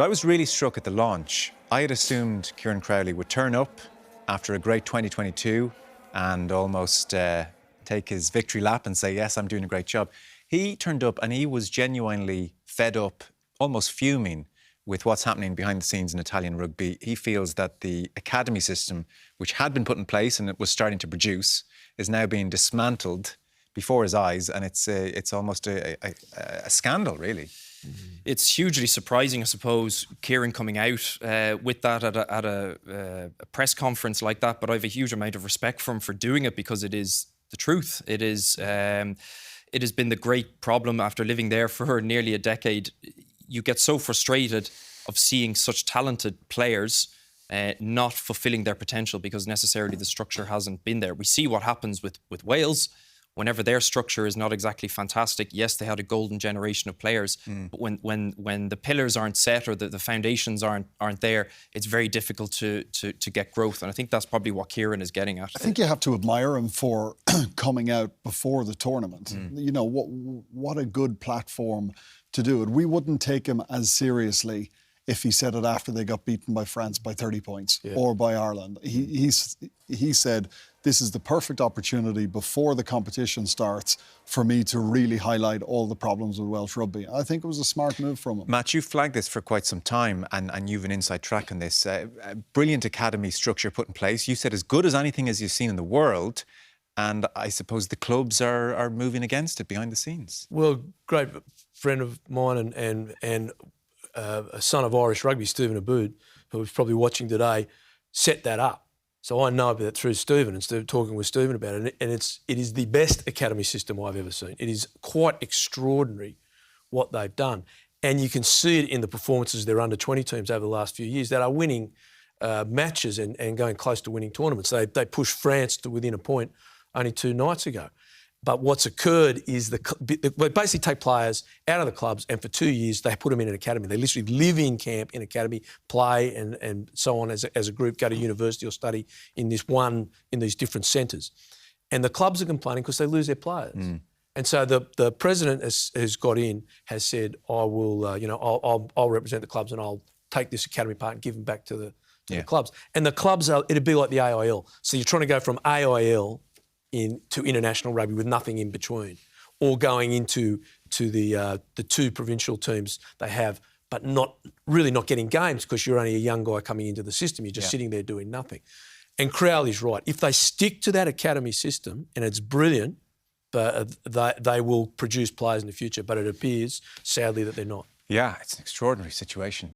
I was really struck at the launch. I had assumed Kieran Crowley would turn up after a great 2022 and almost take his victory lap and say, yes, I'm doing a great job. He turned up and he was genuinely fed up, almost fuming with what's happening behind the scenes in Italian rugby. He feels that the academy system, which had been put in place and it was starting to produce, is now being dismantled before his eyes, and it's almost a scandal, really. It's hugely surprising, I suppose, Kieran coming out with that at a press conference like that. But I have a huge amount of respect for him for doing it, because it is the truth. It is. It has been the great problem after living there for nearly a decade. You get so frustrated of seeing such talented players not fulfilling their potential because necessarily the structure hasn't been there. We see what happens with Wales. Whenever their structure is not exactly fantastic, yes, they had a golden generation of players, but when the pillars aren't set or the foundations aren't there, it's very difficult to get growth. And I think that's probably what Kieran is getting at. I think you have to admire him for coming out before the tournament. You know, what a good platform to do it. We wouldn't take him as seriously if he said it after they got beaten by France by 30 points or by Ireland. He said, this is the perfect opportunity before the competition starts for me to really highlight all the problems with Welsh rugby. I think it was a smart move from him. Matt, you've flagged this for quite some time and you've an inside track on this. Brilliant academy structure put in place. You said as good as anything as you've seen in the world. And I suppose the clubs are moving against it behind the scenes. Well, great friend of mine and a son of Irish rugby, Stephen Abood, who was probably watching today, set that up. So I know about it through Stephen and talking with Stephen about it. And it is the best academy system I've ever seen. It is quite extraordinary what they've done. And you can see it in the performances of their under-20 teams over the last few years that are winning matches and going close to winning tournaments. They pushed France to within a point only 2 nights ago. But what's occurred is they basically take players out of the clubs, and for 2 years they put them in an academy. They literally live in camp in academy, play and so on as a group, go to university or study in these different centres. And the clubs are complaining because they lose their players. And so the president has got in, has said, I will, I'll represent the clubs and I'll take this academy part and give them back to the clubs. And the clubs it'd be like the AIL. So you're trying to go from AIL to international rugby with nothing in between, or going into the 2 provincial teams they have, but not getting games because you're only a young guy coming into the system. You're just sitting there doing nothing. And Crowley's right. If they stick to that academy system, and it's brilliant, but they will produce players in the future. But it appears, sadly, that they're not. Yeah, it's an extraordinary situation.